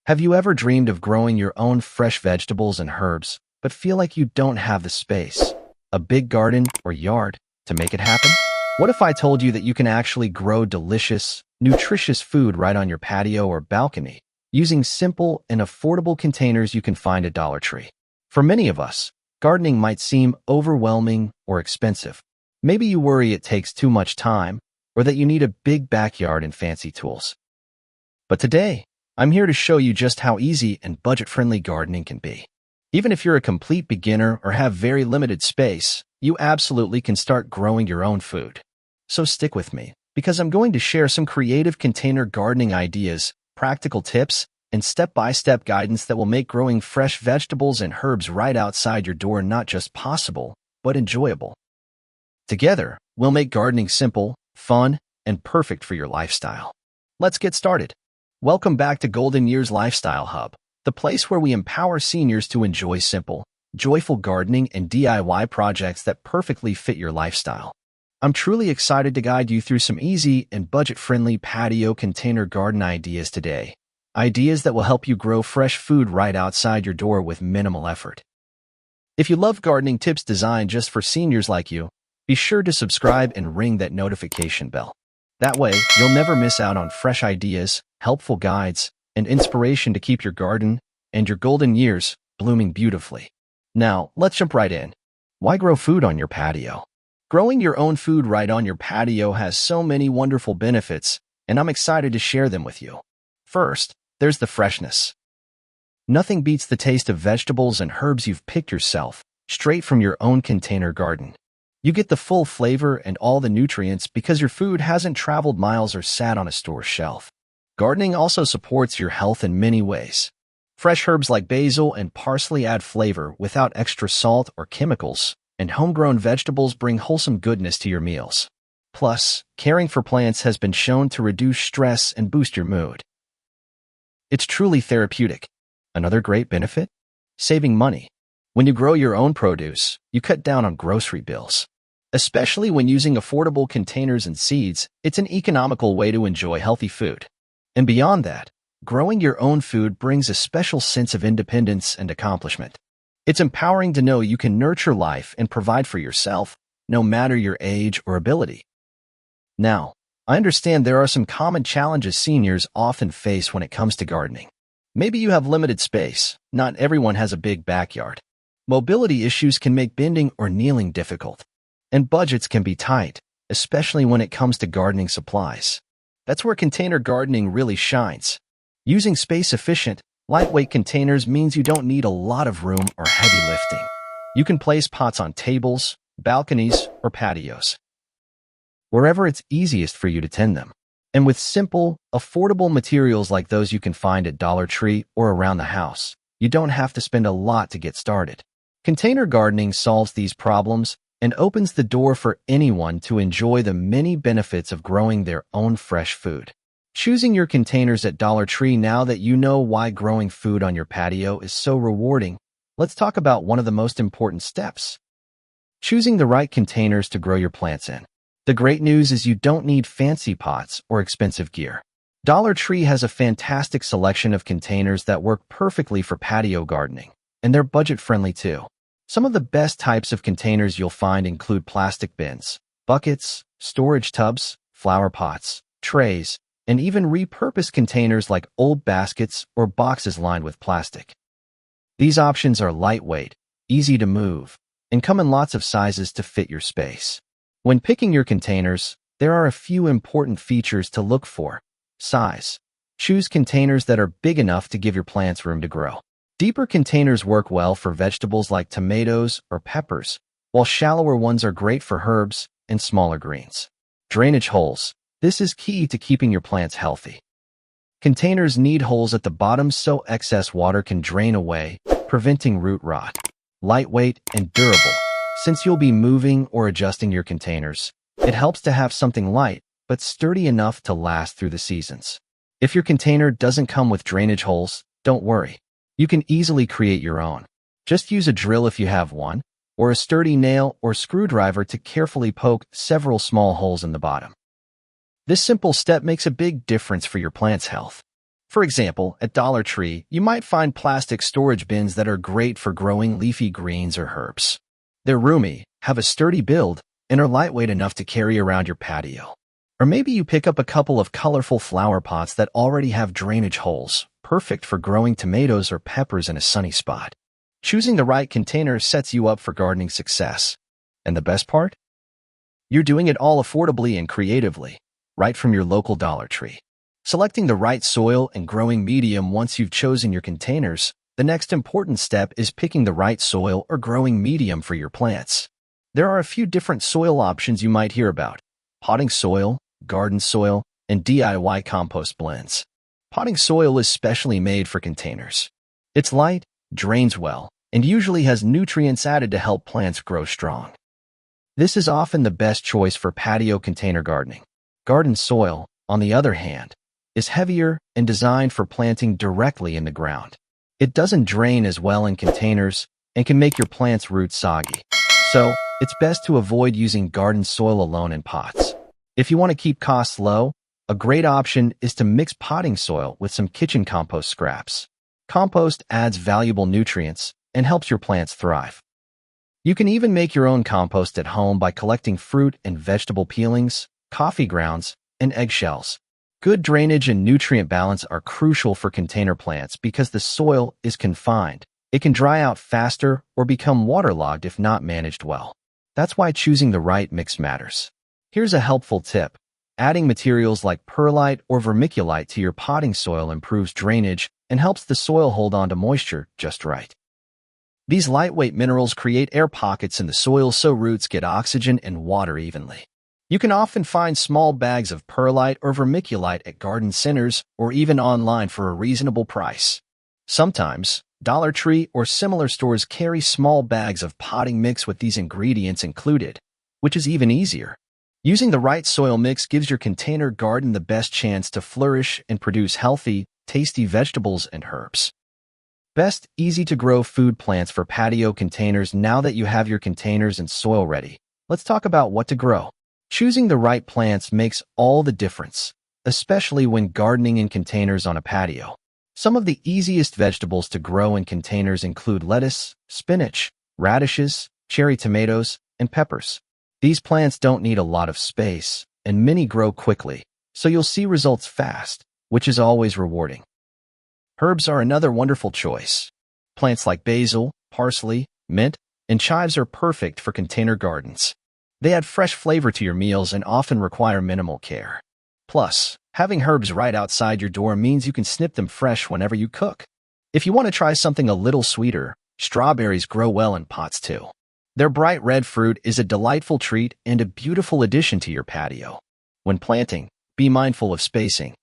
Have you ever dreamed of growing your own fresh vegetables and herbs, but feel like you don't have the space, a big garden or yard to make it happen? What if I told you that you can actually grow delicious, nutritious food right on your patio or balcony using simple and affordable containers you can find at Dollar Tree? For many of us, gardening might seem overwhelming or expensive. Maybe you worry it takes too much time or that you need a big backyard and fancy tools. But today, I'm here to show you just how easy and budget-friendly gardening can be. Even if you're a complete beginner or have very limited space, you absolutely can start growing your own food. So stick with me, because I'm going to share some creative container gardening ideas, practical tips, and step-by-step guidance that will make growing fresh vegetables and herbs right outside your door not just possible, but enjoyable. Together, we'll make gardening simple, fun, and perfect for your lifestyle. Let's get started. Welcome back to Golden Years Lifestyle Hub, the place where we empower seniors to enjoy simple, joyful gardening and DIY projects that perfectly fit your lifestyle. I'm truly excited to guide you through some easy and budget-friendly patio container garden ideas today. Ideas that will help you grow fresh food right outside your door with minimal effort. If you love gardening tips designed just for seniors like you, be sure to subscribe and ring that notification bell. That way, you'll never miss out on fresh ideas, helpful guides, and inspiration to keep your garden and your golden years blooming beautifully. Now, let's jump right in. Why grow food on your patio? Growing your own food right on your patio has so many wonderful benefits, and I'm excited to share them with you. First, there's the freshness. Nothing beats the taste of vegetables and herbs you've picked yourself, straight from your own container garden. You get the full flavor and all the nutrients because your food hasn't traveled miles or sat on a store shelf. Gardening also supports your health in many ways. Fresh herbs like basil and parsley add flavor without extra salt or chemicals, and homegrown vegetables bring wholesome goodness to your meals. Plus, caring for plants has been shown to reduce stress and boost your mood. It's truly therapeutic. Another great benefit? Saving money. When you grow your own produce, you cut down on grocery bills. Especially when using affordable containers and seeds, it's an economical way to enjoy healthy food. And beyond that, growing your own food brings a special sense of independence and accomplishment. It's empowering to know you can nurture life and provide for yourself, no matter your age or ability. Now, I understand there are some common challenges seniors often face when it comes to gardening. Maybe you have limited space. Not everyone has a big backyard. Mobility issues can make bending or kneeling difficult. And budgets can be tight, especially when it comes to gardening supplies. That's where container gardening really shines. Using space-efficient, lightweight containers means you don't need a lot of room or heavy lifting. You can place pots on tables, balconies, or patios, wherever it's easiest for you to tend them. And with simple, affordable materials like those you can find at Dollar Tree or around the house, you don't have to spend a lot to get started. Container gardening solves these problems and opens the door for anyone to enjoy the many benefits of growing their own fresh food. Choosing your containers at Dollar Tree. Now that you know why growing food on your patio is so rewarding, let's talk about one of the most important steps: choosing the right containers to grow your plants in. The great news is you don't need fancy pots or expensive gear. Dollar Tree has a fantastic selection of containers that work perfectly for patio gardening, and they're budget-friendly too. Some of the best types of containers you'll find include plastic bins, buckets, storage tubs, flower pots, trays, and even repurposed containers like old baskets or boxes lined with plastic. These options are lightweight, easy to move, and come in lots of sizes to fit your space. When picking your containers, there are a few important features to look for. Size. Choose containers that are big enough to give your plants room to grow. Deeper containers work well for vegetables like tomatoes or peppers, while shallower ones are great for herbs and smaller greens. Drainage holes. This is key to keeping your plants healthy. Containers need holes at the bottom so excess water can drain away, preventing root rot. Lightweight and durable. Since you'll be moving or adjusting your containers, it helps to have something light but sturdy enough to last through the seasons. If your container doesn't come with drainage holes, don't worry. You can easily create your own. Just use a drill if you have one, or a sturdy nail or screwdriver to carefully poke several small holes in the bottom. This simple step makes a big difference for your plant's health. For example, at Dollar Tree, you might find plastic storage bins that are great for growing leafy greens or herbs. They're roomy, have a sturdy build, and are lightweight enough to carry around your patio. Or maybe you pick up a couple of colorful flower pots that already have drainage holes, perfect for growing tomatoes or peppers in a sunny spot. Choosing the right container sets you up for gardening success. And the best part? You're doing it all affordably and creatively, right from your local Dollar Tree. Selecting the right soil and growing medium. Once you've chosen your containers, the next important step is picking the right soil or growing medium for your plants. There are a few different soil options you might hear about: potting soil, garden soil, and DIY compost blends. Potting soil is specially made for containers. It's light, drains well, and usually has nutrients added to help plants grow strong. This is often the best choice for patio container gardening. Garden soil, on the other hand, is heavier and designed for planting directly in the ground. It doesn't drain as well in containers and can make your plant's roots soggy. So, it's best to avoid using garden soil alone in pots. If you want to keep costs low, a great option is to mix potting soil with some kitchen compost scraps. Compost adds valuable nutrients and helps your plants thrive. You can even make your own compost at home by collecting fruit and vegetable peelings, coffee grounds, and eggshells. Good drainage and nutrient balance are crucial for container plants because the soil is confined. It can dry out faster or become waterlogged if not managed well. That's why choosing the right mix matters. Here's a helpful tip. Adding materials like perlite or vermiculite to your potting soil improves drainage and helps the soil hold on to moisture just right. These lightweight minerals create air pockets in the soil so roots get oxygen and water evenly. You can often find small bags of perlite or vermiculite at garden centers or even online for a reasonable price. Sometimes, Dollar Tree or similar stores carry small bags of potting mix with these ingredients included, which is even easier. Using the right soil mix gives your container garden the best chance to flourish and produce healthy, tasty vegetables and herbs. Best easy-to-grow food plants for patio containers. Now that you have your containers and soil ready, let's talk about what to grow. Choosing the right plants makes all the difference, especially when gardening in containers on a patio. Some of the easiest vegetables to grow in containers include lettuce, spinach, radishes, cherry tomatoes, and peppers. These plants don't need a lot of space, and many grow quickly, so you'll see results fast, which is always rewarding. Herbs are another wonderful choice. Plants like basil, parsley, mint, and chives are perfect for container gardens. They add fresh flavor to your meals and often require minimal care. Plus, having herbs right outside your door means you can snip them fresh whenever you cook. If you want to try something a little sweeter, strawberries grow well in pots too. Their bright red fruit is a delightful treat and a beautiful addition to your patio. When planting, be mindful of spacing.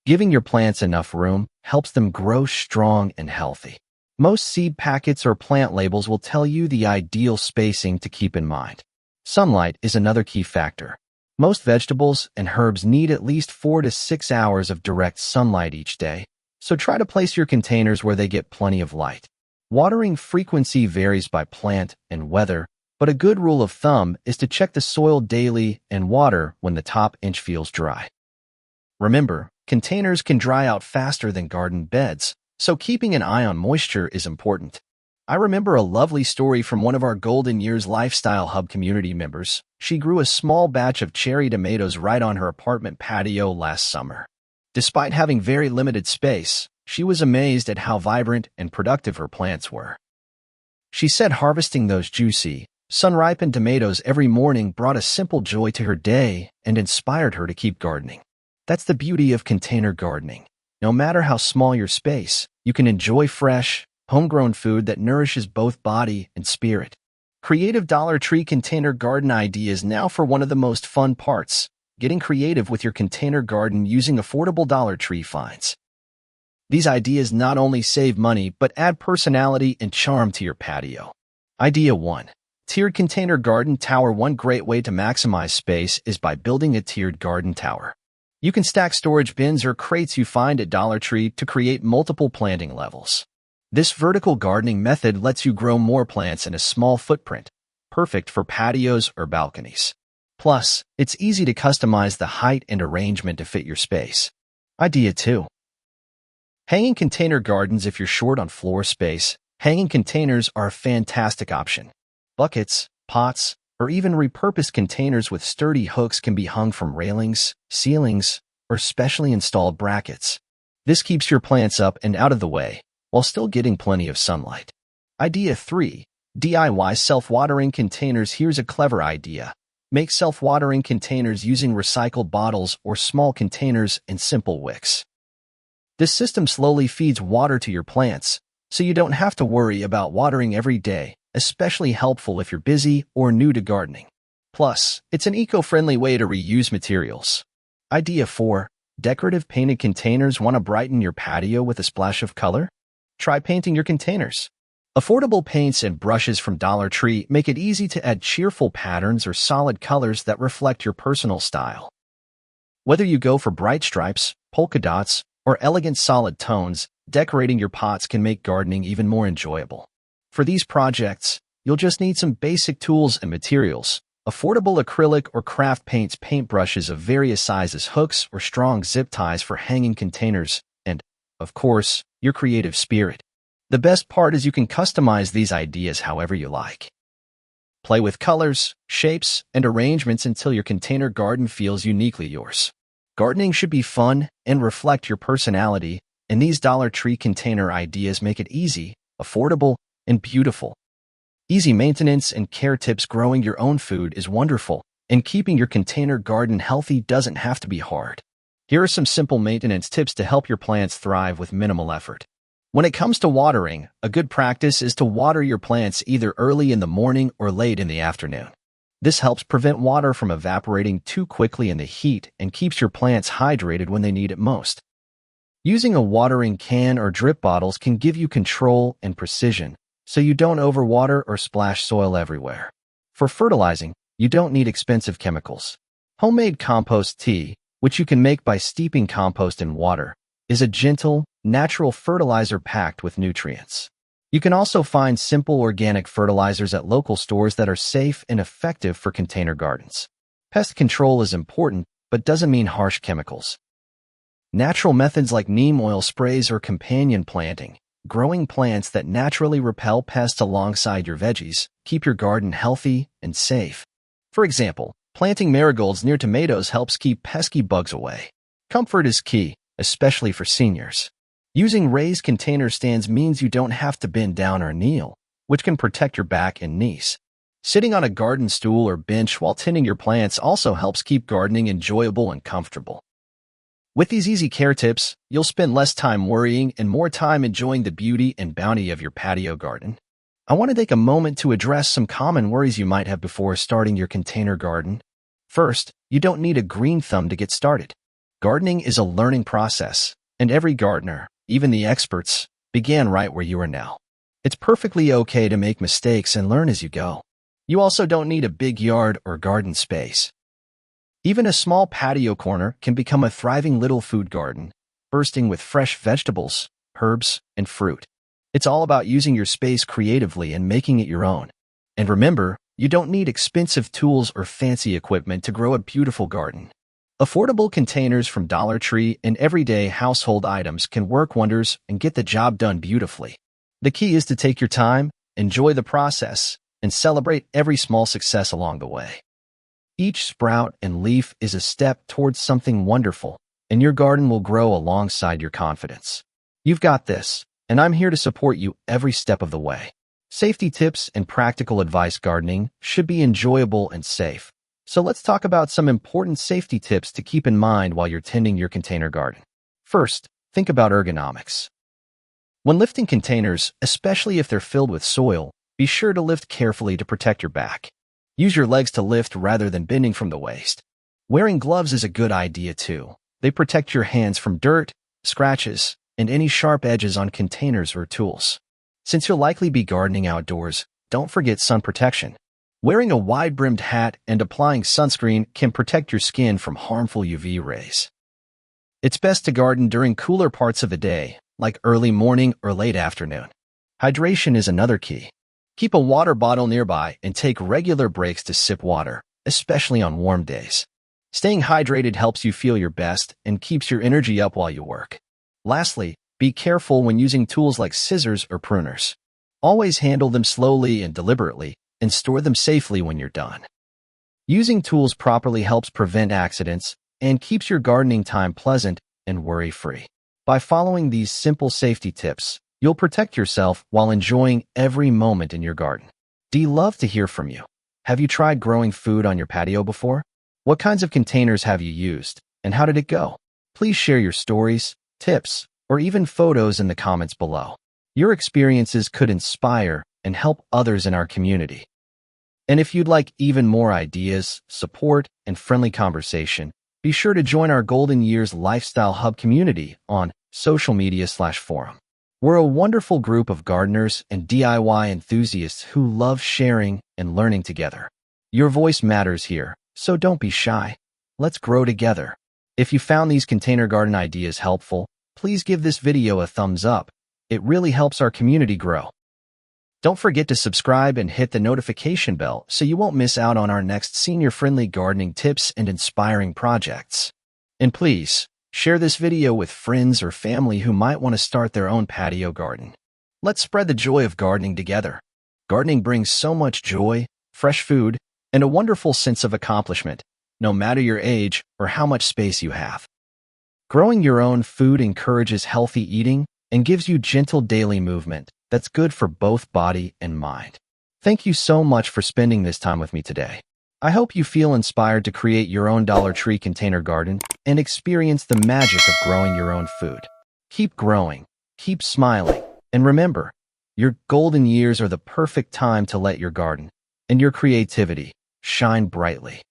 Giving your plants enough room helps them grow strong and healthy. Most seed packets or plant labels will tell you the ideal spacing to keep in mind. Sunlight is another key factor. Most vegetables and herbs need at least 4 to 6 hours of direct sunlight each day, so try to place your containers where they get plenty of light. Watering frequency varies by plant and weather, but a good rule of thumb is to check the soil daily and water when the top inch feels dry. Remember, containers can dry out faster than garden beds, so keeping an eye on moisture is important. I remember a lovely story from one of our Golden Years Lifestyle Hub community members. She grew a small batch of cherry tomatoes right on her apartment patio last summer. Despite having very limited space, she was amazed at how vibrant and productive her plants were. She said harvesting those juicy, sun-ripened tomatoes every morning brought a simple joy to her day and inspired her to keep gardening. That's the beauty of container gardening. No matter how small your space, you can enjoy fresh, homegrown food that nourishes both body and spirit. Creative Dollar Tree container garden ideas now for one of the most fun parts, getting creative with your container garden using affordable Dollar Tree finds. These ideas not only save money, but add personality and charm to your patio. Idea 1. Tiered container garden tower. One great way to maximize space is by building a tiered garden tower. You can stack storage bins or crates you find at Dollar Tree to create multiple planting levels. This vertical gardening method lets you grow more plants in a small footprint, perfect for patios or balconies. Plus, it's easy to customize the height and arrangement to fit your space. Idea 2. Hanging container gardens. If you're short on floor space, hanging containers are a fantastic option. Buckets, pots, or even repurposed containers with sturdy hooks can be hung from railings, ceilings, or specially installed brackets. This keeps your plants up and out of the way, while still getting plenty of sunlight. Idea 3. DIY self-watering containers. Here's a clever idea. Make self-watering containers using recycled bottles or small containers and simple wicks. This system slowly feeds water to your plants, so you don't have to worry about watering every day, especially helpful if you're busy or new to gardening. Plus, it's an eco-friendly way to reuse materials. Idea 4. Decorative painted containers. Want to brighten your patio with a splash of color? Try painting your containers. Affordable paints and brushes from Dollar Tree make it easy to add cheerful patterns or solid colors that reflect your personal style. Whether you go for bright stripes, polka dots, or elegant solid tones, decorating your pots can make gardening even more enjoyable. For these projects, you'll just need some basic tools and materials: affordable acrylic or craft paints, paintbrushes of various sizes, hooks or strong zip ties for hanging containers, and, of course, your creative spirit. The best part is you can customize these ideas however you like. Play with colors, shapes, and arrangements until your container garden feels uniquely yours. Gardening should be fun and reflect your personality, and these Dollar Tree container ideas make it easy, affordable, and beautiful. Easy maintenance and care tips. Growing your own food is wonderful, and keeping your container garden healthy doesn't have to be hard. Here are some simple maintenance tips to help your plants thrive with minimal effort. When it comes to watering, a good practice is to water your plants either early in the morning or late in the afternoon. This helps prevent water from evaporating too quickly in the heat and keeps your plants hydrated when they need it most. Using a watering can or drip bottles can give you control and precision, so you don't overwater or splash soil everywhere. For fertilizing, you don't need expensive chemicals. Homemade compost tea, which you can make by steeping compost in water, is a gentle, natural fertilizer packed with nutrients. You can also find simple organic fertilizers at local stores that are safe and effective for container gardens. Pest control is important, but doesn't mean harsh chemicals. Natural methods like neem oil sprays or companion planting, growing plants that naturally repel pests alongside your veggies, keep your garden healthy and safe. For example, planting marigolds near tomatoes helps keep pesky bugs away. Comfort is key, especially for seniors. Using raised container stands means you don't have to bend down or kneel, which can protect your back and knees. Sitting on a garden stool or bench while tending your plants also helps keep gardening enjoyable and comfortable. With these easy care tips, you'll spend less time worrying and more time enjoying the beauty and bounty of your patio garden. I want to take a moment to address some common worries you might have before starting your container garden. First, you don't need a green thumb to get started. Gardening is a learning process, and every gardener, even the experts, began right where you are now. It's perfectly okay to make mistakes and learn as you go. You also don't need a big yard or garden space. Even a small patio corner can become a thriving little food garden, bursting with fresh vegetables, herbs, and fruit. It's all about using your space creatively and making it your own. And remember, you don't need expensive tools or fancy equipment to grow a beautiful garden. Affordable containers from Dollar Tree and everyday household items can work wonders and get the job done beautifully. The key is to take your time, enjoy the process, and celebrate every small success along the way. Each sprout and leaf is a step towards something wonderful, and your garden will grow alongside your confidence. You've got this, and I'm here to support you every step of the way. Safety tips and practical advice. Gardening should be enjoyable and safe. So let's talk about some important safety tips to keep in mind while you're tending your container garden. First, think about ergonomics. When lifting containers, especially if they're filled with soil, be sure to lift carefully to protect your back. Use your legs to lift rather than bending from the waist. Wearing gloves is a good idea too. They protect your hands from dirt, scratches, and any sharp edges on containers or tools. Since you'll likely be gardening outdoors, don't forget sun protection. Wearing a wide-brimmed hat and applying sunscreen can protect your skin from harmful UV rays. It's best to garden during cooler parts of the day, like early morning or late afternoon. Hydration is another key. Keep a water bottle nearby and take regular breaks to sip water, especially on warm days. Staying hydrated helps you feel your best and keeps your energy up while you work. Lastly, Be careful when using tools like scissors or pruners. Always handle them slowly and deliberately, and store them safely when you're done. Using tools properly helps prevent accidents and keeps your gardening time pleasant and worry-free. By following these simple safety tips, you'll protect yourself while enjoying every moment in your garden. D'd love to hear from you. Have you tried growing food on your patio before? What kinds of containers have you used, and how did it go? Please share your stories, tips, or even photos in the comments below. Your experiences could inspire and help others in our community. And if you'd like even more ideas, support, and friendly conversation, be sure to join our Golden Years Lifestyle Hub community on social media/forum. We're a wonderful group of gardeners and DIY enthusiasts who love sharing and learning together. Your voice matters here, so don't be shy. Let's grow together. If you found these container garden ideas helpful, please give this video a thumbs up. It really helps our community grow. Don't forget to subscribe and hit the notification bell so you won't miss out on our next senior-friendly gardening tips and inspiring projects. And please, share this video with friends or family who might want to start their own patio garden. Let's spread the joy of gardening together. Gardening brings so much joy, fresh food, and a wonderful sense of accomplishment, no matter your age or how much space you have. Growing your own food encourages healthy eating and gives you gentle daily movement that's good for both body and mind. Thank you so much for spending this time with me today. I hope you feel inspired to create your own Dollar Tree container garden and experience the magic of growing your own food. Keep growing, keep smiling, and remember, your golden years are the perfect time to let your garden and your creativity shine brightly.